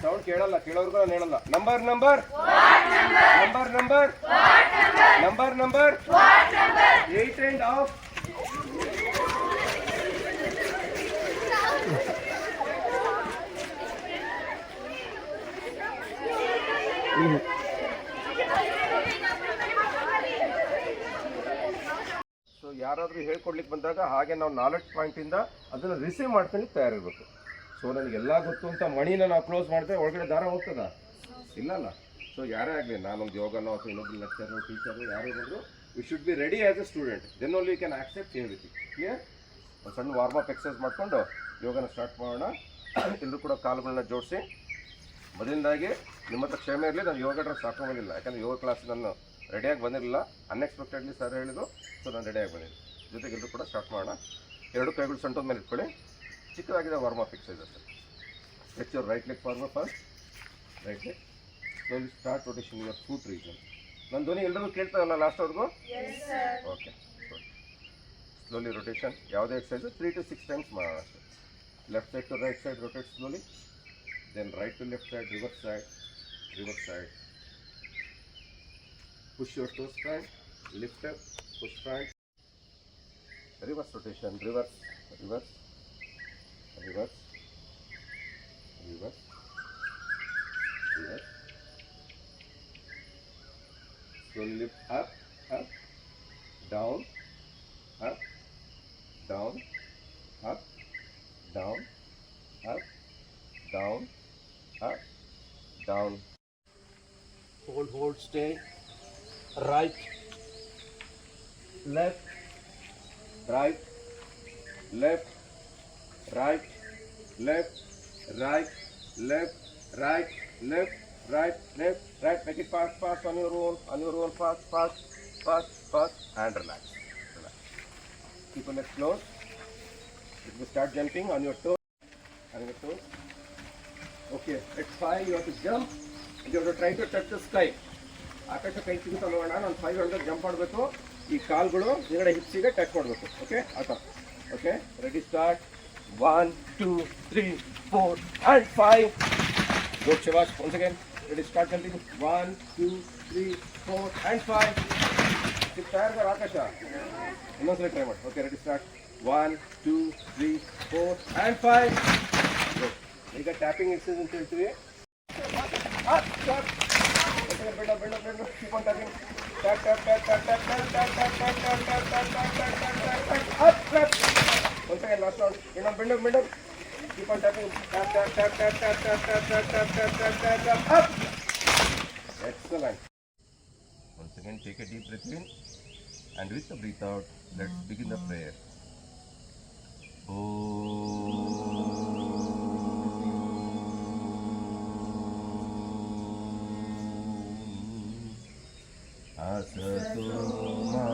Sound ಕೇಳಲ್ಲ, ಕೇಳೋರ್ಗೂ ನಾನು ಹೇಳಲ್ಲ. Number number 8 and off. So ಯಾರಾದರೂ ಹೇಳ್ಕೊಡ್ಲಿಕ್ಕೆ ಬಂದಾಗ ಹಾಗೆ ನಾವು ನಾಲೆಡ್ಜ್ ಪಾಯಿಂಟಿಂದ ಅದನ್ನು ರಿಸೀವ್ ಮಾಡ್ಕೊಳ್ಳಿ ತಯಾರಿರಬೇಕು. ಸೊ ನನಗೆಲ್ಲ ಗೊತ್ತು ಅಂತ ಮಣಿನ ನಾವು ಕ್ಲೋಸ್ ಮಾಡಿದ್ರೆ ಒಳಗಡೆ ದಾರ ಹೋಗ್ತದ? ಇಲ್ಲಲ್ಲ. ಸೊ ಯಾರೇ ಆಗಲಿ, ನಾನೊಂದು ಯೋಗನೋ ಅಥವಾ ಇನ್ನೊಬ್ಬರು ಲೆಕ್ಚರು ಟೀಚರು ಯಾರೇ ಬಂದರೂ we should be ready as a student, then only you can accept everything. Clear? ಒಂದು ಸಣ್ಣ ವಾರ್ಮಪ್ ಎಕ್ಸರ್ಸೈಸ್ ಮಾಡಿಕೊಂಡು ಯೋಗನ ಸ್ಟಾರ್ಟ್ ಮಾಡೋಣ. ಎಲ್ಲರೂ ಕೂಡ ಕಾಲುಗಳನ್ನ ಜೋಡಿಸಿ. ಮೊದಲನೇದಾಗಿ ನಿಮ್ಮ ಹತ್ರ ಕ್ಷಮೆ ಇರಲಿ, ನಾನು ಯೋಗ ಡ್ರೆಸ್ ಹಾಕೊಂಬಂದಿಲ್ಲ, ಯಾಕಂದರೆ ಯೋಗ ಕ್ಲಾಸ್ ನಾನು ರೆಡಿಯಾಗಿ ಬಂದಿರಲಿಲ್ಲ. ಅನ್ಎಕ್ಸ್ಪೆಕ್ಟೆಡ್ಲಿ ಸರ್ ಹೇಳಿದ್ರು, ಸೊ ನಾನು ರೆಡಿಯಾಗಿ ಬಂದಿದ್ದೆ. ಜೊತೆಗೆ ಎಲ್ಲರೂ ಕೂಡ ಸ್ಟಾರ್ಟ್ ಮಾಡೋಣ. ಎರಡು ಕೈಗಳು ಸೊಂಟದ ಮೇಲೆ ಇಟ್ಕೊಳ್ಳಿ. ಚಿಕ್ಕದಾಗಿದೆ ವಾರ್ಮಪ್ ಎಕ್ಸರ್ಸೈಸ್ ಅಷ್ಟೇ. Stretch your right leg forward first. Right leg slowly start rotation your foot region. ನನ್ನ ಧ್ವನಿ ಎಲ್ಲರಿಗೂ ಕೇಳ್ತಾರಲ್ಲ ಲಾಸ್ಟ್ವರೆಗೂ? ಓಕೆ. Slowly rotation. ಯಾವುದೇ ಎಕ್ಸರ್ಸೈಸು 3 to 6 ಟೈಮ್ಸ್ ಮಾಡೋಣ ಅಷ್ಟೇ. Left side to right side rotate slowly. Then right to left side, reverse side. Push your toes front, lift up, push front. Reverse rotation, reverse. Slowly lift up, down, up, down, up, down, up, down. Up, down. Hold, stay. Right, left, right, left, right, left, right, left, right, left, right, left, right. Make it fast on your own, fast, and relax. Keep your legs closed. If you start jumping on your toes, Okay, at 5 you have to jump and you have to try to touch the sky. ಆಕಾಶ ಕೈ ಸಿಗುತ್ತಾ ನೋಡೋಣ. ನಾನು 5 hundred jump ಮಾಡಬೇಕು. ಈ ಕಾಲುಗಳು ನಿങ്ങളുടെ ಹಿಪ್ಸಿಗೆ touch ಮಾಡಬೇಕು. Okay, ಆತ. Okay, ready, start. 1 2 3 4 and 5. Good, Shivash. Once again, ready, start jumping. 1 2 3 4 and 5. ತಯಾರಿದ್ದಾರೆ ಆಕಾಶ? ಇನ್ನೊಂದ್ಸಲ ಟ್ರೈ ಮಾಡಿ. Okay, ready, start. 1 2 3 4 and 5. Good. ಈಗ ಟ್ಯಾಪಿಂಗ್ ಎಕ್ಸರ್ಸೈಸ್ ಅಂತ ಹೇಳ್ತೀವಿ. Bend. Keep on tapping. Once again, last round. Bend up. Keep on tapping. Tap. Up. Excellent. Once again, take a deep breath in, and with the breath out, let's begin the prayer. Asato ma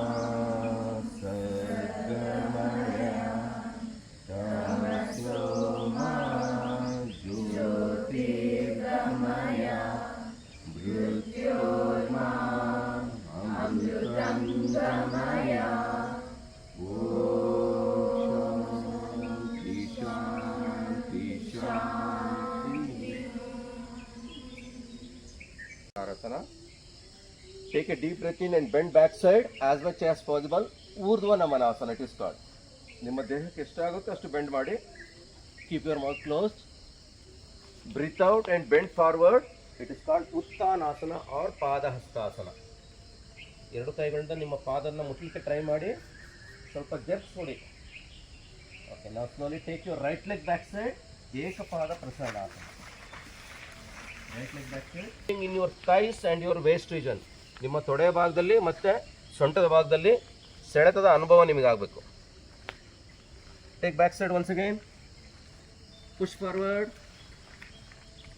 sadgamaya tasyo ma jyotirgamaya mrityorma amritam gamaya. Shanti. Arasana. Take a deep breath in and bend back side as much as possible. Urdhva Namanasana, it is called. ನಿಮ್ಮ ದೇಹಕ್ಕೆ ಎಷ್ಟಾಗುತ್ತೋ ಅಷ್ಟು bend ಮಾಡಿ. Keep your mouth closed. Breathe out and bend forward. It is called Uttanasana or Padahastasana. ಎರಡು ಕೈಗಳಿಂದ ನಿಮ್ಮ ಪಾದವನ್ನು ಮುಟ್ಟಲಿಕ್ಕೆ try ಮಾಡಿ. ಸ್ವಲ್ಪ ಜರ್ಕ್ಸ್ ಕೊಡಿ. Okay, now slowly take your right leg back side. ಏಕಪಾದ ಪ್ರಸರಣಾಸನ. Right leg back side. In your thighs and your waist region. ನಿಮ್ಮ ತೊಡೆ ಭಾಗದಲ್ಲಿ ಮತ್ತು ಸೊಂಟದ ಭಾಗದಲ್ಲಿ ಸೆಳೆತದ ಅನುಭವ ನಿಮಗಾಗಬೇಕು. Take back side once again. Push forward.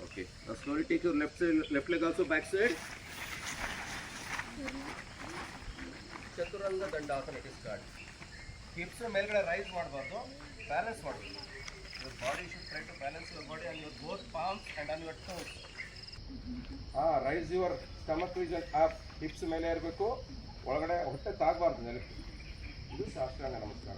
Okay, now slowly take your left leg also back side. Chaturanga Dandasana, it is called. Hips ಮೇಲ್ಗಡೆ ರೈಸ್ ಮಾಡಬಾರ್ದು, ಬ್ಯಾಲೆನ್ಸ್ ಮಾಡಬೇಕು. your body should try to balance your body on your both palms and on your toes. Raise your stomach region up. Hips ಮೇಲೆ ಇರಬೇಕು, ಒಳಗಡೆ ಹೊಟ್ಟೆ ತಾಗಬಾರ್ದು ನೆಲಕ್ಕೆ. ಇದು ಸಾಷ್ಟಾಂಗ ನಮಸ್ಕಾರ.